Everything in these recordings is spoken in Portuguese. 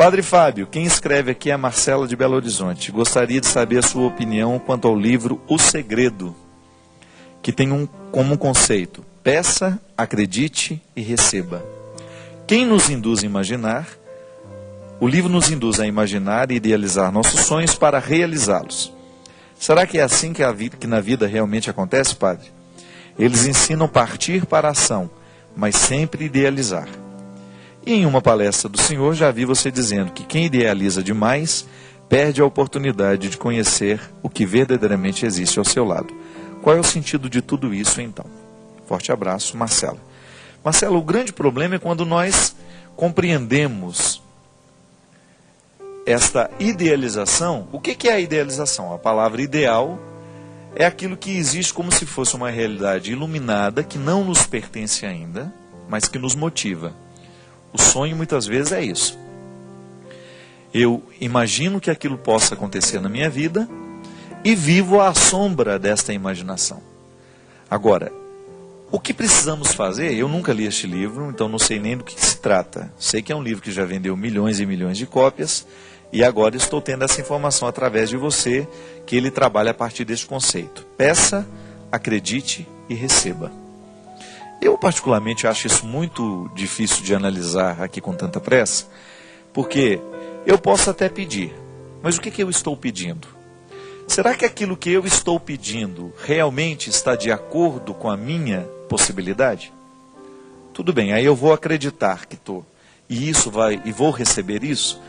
Padre Fábio, quem escreve aqui é a Marcela de Belo Horizonte. Gostaria de saber a sua opinião quanto ao livro O Segredo, que tem como conceito: peça, acredite e receba. Quem nos induz a imaginar? O livro nos induz a imaginar e idealizar nossos sonhos para realizá-los. Será que é assim que na vida realmente acontece, padre? Eles ensinam partir para a ação, mas sempre idealizar. E em uma palestra do senhor já vi você dizendo que quem idealiza demais perde a oportunidade de conhecer o que verdadeiramente existe ao seu lado. Qual é o sentido de tudo isso então? Forte abraço, Marcela. Marcela, o grande problema é quando nós compreendemos esta idealização. O que é a idealização? A palavra ideal é aquilo que existe como se fosse uma realidade iluminada, que não nos pertence ainda, mas que nos motiva. O sonho muitas vezes é isso. Eu imagino que aquilo possa acontecer na minha vida e vivo à sombra desta imaginação. Agora, o que precisamos fazer? Eu nunca li este livro, então não sei nem do que se trata. Sei que é um livro que já vendeu milhões e milhões de cópias e agora estou tendo essa informação através de você, que ele trabalha a partir deste conceito. Peça, acredite e receba. Eu particularmente acho isso muito difícil de analisar aqui com tanta pressa, porque eu posso até pedir, mas o que eu estou pedindo? Será que aquilo que eu estou pedindo realmente está de acordo com a minha possibilidade? Tudo bem, aí eu vou acreditar que estou, e vou receber isso.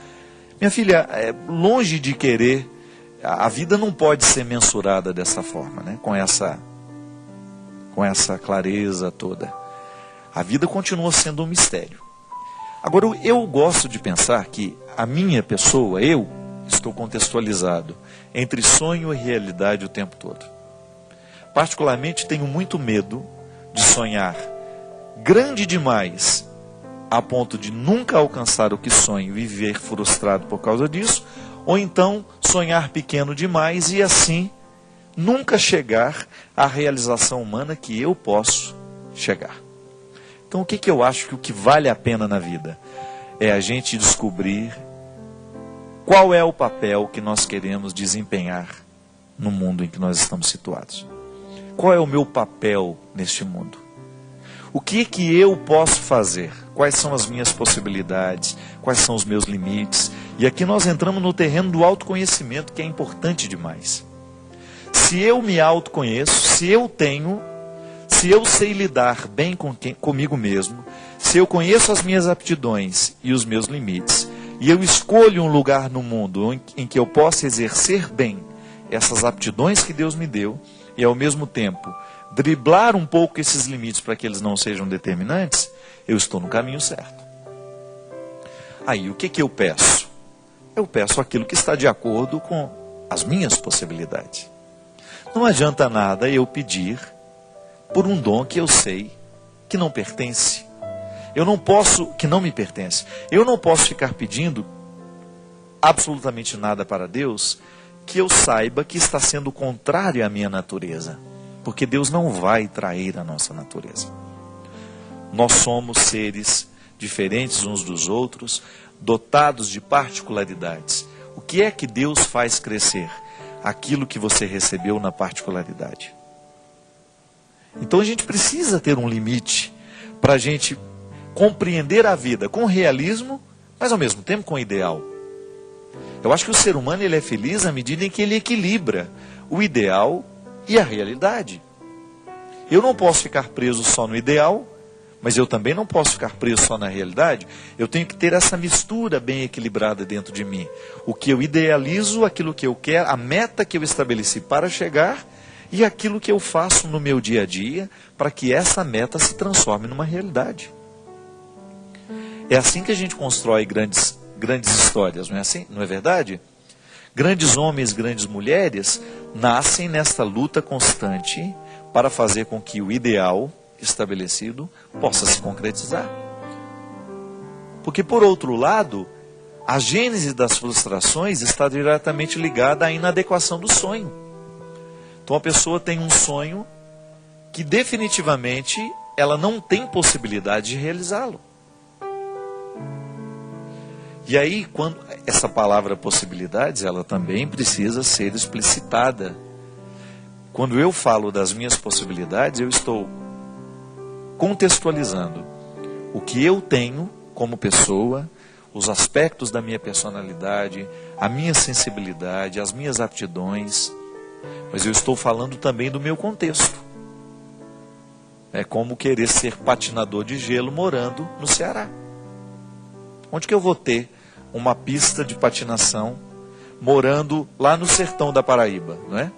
Minha filha, longe de querer, a vida não pode ser mensurada dessa forma, né? Com essa clareza toda. A vida continua sendo um mistério. Agora, eu gosto de pensar que a minha pessoa, eu, estou contextualizado entre sonho e realidade o tempo todo. Particularmente, tenho muito medo de sonhar grande demais, a ponto de nunca alcançar o que sonho e viver frustrado por causa disso, ou então sonhar pequeno demais e assim nunca chegar à realização humana que eu posso chegar. Então o que eu acho que o que vale a pena na vida é a gente descobrir qual é o papel que nós queremos desempenhar no mundo em que nós estamos situados. Qual é o meu papel neste mundo? O que eu posso fazer? Quais são as minhas possibilidades? Quais são os meus limites? E aqui nós entramos no terreno do autoconhecimento, que é importante demais. Se eu me autoconheço, se eu sei lidar bem comigo mesmo, se eu conheço as minhas aptidões e os meus limites, e eu escolho um lugar no mundo em que eu possa exercer bem essas aptidões que Deus me deu, e ao mesmo tempo driblar um pouco esses limites para que eles não sejam determinantes, eu estou no caminho certo. Aí, o que eu peço? Eu peço aquilo que está de acordo com as minhas possibilidades. Não adianta nada eu pedir por um dom que eu sei que não pertence. Que não me pertence. Eu não posso ficar pedindo absolutamente nada para Deus que eu saiba que está sendo contrário à minha natureza. Porque Deus não vai trair a nossa natureza. Nós somos seres diferentes uns dos outros, dotados de particularidades. O que é que Deus faz crescer? Aquilo que você recebeu na particularidade. Então a gente precisa ter um limite para a gente compreender a vida com realismo, mas ao mesmo tempo com ideal. Eu acho que o ser humano ele é feliz à medida em que ele equilibra o ideal e a realidade. Eu não posso ficar preso só no ideal, mas eu também não posso ficar preso só na realidade. Eu tenho que ter essa mistura bem equilibrada dentro de mim. O que eu idealizo, aquilo que eu quero, a meta que eu estabeleci para chegar e aquilo que eu faço no meu dia a dia para que essa meta se transforme numa realidade. É assim que a gente constrói grandes histórias, não é assim? Não é verdade? Grandes homens, grandes mulheres nascem nesta luta constante para fazer com que o ideal estabelecido possa se concretizar. Porque, por outro lado, a gênese das frustrações está diretamente ligada à inadequação do sonho. Então a pessoa tem um sonho que definitivamente ela não tem possibilidade de realizá-lo. E aí, quando essa palavra possibilidades, ela também precisa ser explicitada. Quando eu falo das minhas possibilidades, eu estou contextualizando o que eu tenho como pessoa, os aspectos da minha personalidade, a minha sensibilidade, as minhas aptidões, mas eu estou falando também do meu contexto. É como querer ser patinador de gelo morando no Ceará. Onde que eu vou ter uma pista de patinação morando lá no sertão da Paraíba, não é?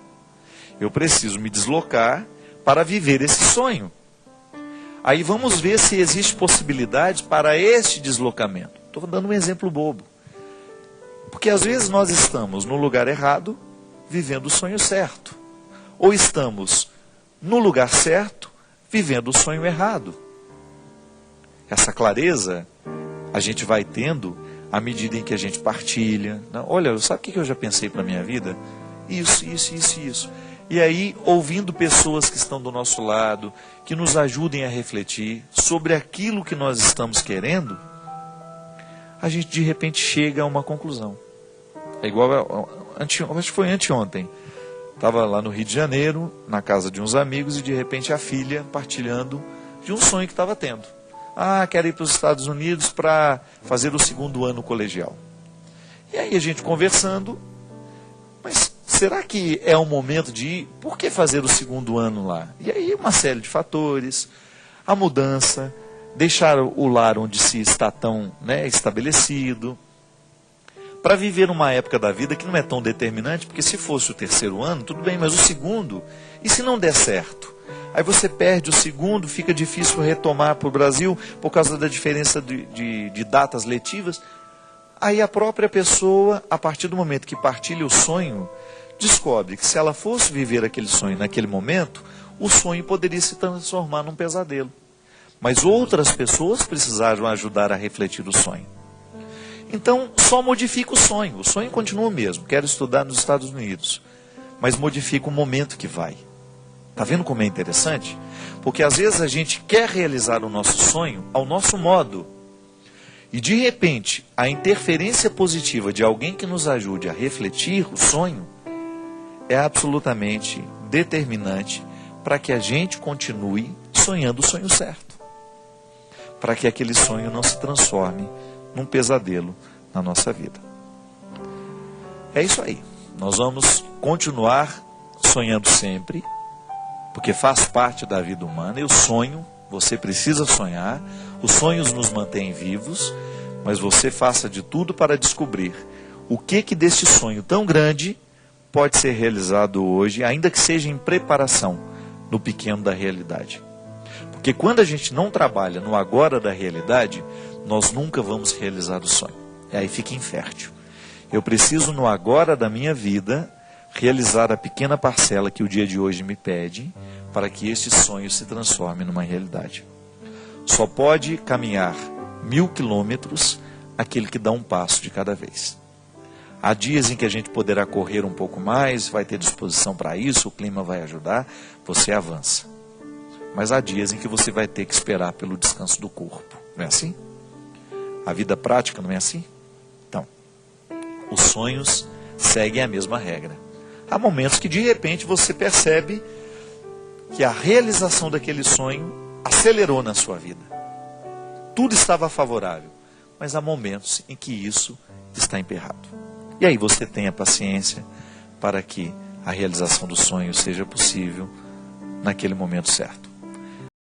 Eu preciso me deslocar para viver esse sonho. Aí vamos ver se existe possibilidade para este deslocamento. Estou dando um exemplo bobo. Porque às vezes nós estamos no lugar errado, vivendo o sonho certo. Ou estamos no lugar certo, vivendo o sonho errado. Essa clareza a gente vai tendo à medida em que a gente partilha. Olha, sabe o que eu já pensei para a minha vida? Isso. E aí, ouvindo pessoas que estão do nosso lado, que nos ajudem a refletir sobre aquilo que nós estamos querendo, a gente de repente chega a uma conclusão. É igual, acho que foi anteontem. Estava lá no Rio de Janeiro, na casa de uns amigos, e de repente a filha partilhando de um sonho que estava tendo. Quero ir para os Estados Unidos para fazer o 2º ano colegial. E aí a gente conversando, mas será que é o momento de ir? Por que fazer o 2º ano lá? E aí uma série de fatores, a mudança, deixar o lar onde se está tão estabelecido, para viver uma época da vida que não é tão determinante, porque se fosse o 3º ano, tudo bem, mas o 2º, e se não der certo? Aí você perde o 2º, fica difícil retomar para o Brasil, por causa da diferença de datas letivas. Aí a própria pessoa, a partir do momento que partilha o sonho, descobre que se ela fosse viver aquele sonho naquele momento, o sonho poderia se transformar num pesadelo. Mas outras pessoas precisaram ajudar a refletir o sonho. Então, só modifica o sonho continua o mesmo, quero estudar nos Estados Unidos, mas modifica o momento que vai. Está vendo como é interessante? Porque às vezes a gente quer realizar o nosso sonho ao nosso modo. E de repente, a interferência positiva de alguém que nos ajude a refletir o sonho é absolutamente determinante para que a gente continue sonhando o sonho certo. Para que aquele sonho não se transforme num pesadelo na nossa vida. É isso aí. Nós vamos continuar sonhando sempre, porque faz parte da vida humana. Eu sonho, você precisa sonhar, os sonhos nos mantêm vivos, mas você faça de tudo para descobrir o que deste sonho tão grande pode ser realizado hoje, ainda que seja em preparação no pequeno da realidade. Porque quando a gente não trabalha no agora da realidade, nós nunca vamos realizar o sonho. E aí fica infértil. Eu preciso no agora da minha vida realizar a pequena parcela que o dia de hoje me pede, para que este sonho se transforme numa realidade. Só pode caminhar 1000 quilômetros aquele que dá um passo de cada vez. Há dias em que a gente poderá correr um pouco mais, vai ter disposição para isso, o clima vai ajudar, você avança. Mas há dias em que você vai ter que esperar pelo descanso do corpo. Não é assim? A vida prática não é assim? Então, os sonhos seguem a mesma regra. Há momentos que de repente você percebe que a realização daquele sonho acelerou na sua vida. Tudo estava favorável, mas há momentos em que isso está emperrado. E aí você tenha paciência para que a realização do sonho seja possível naquele momento certo.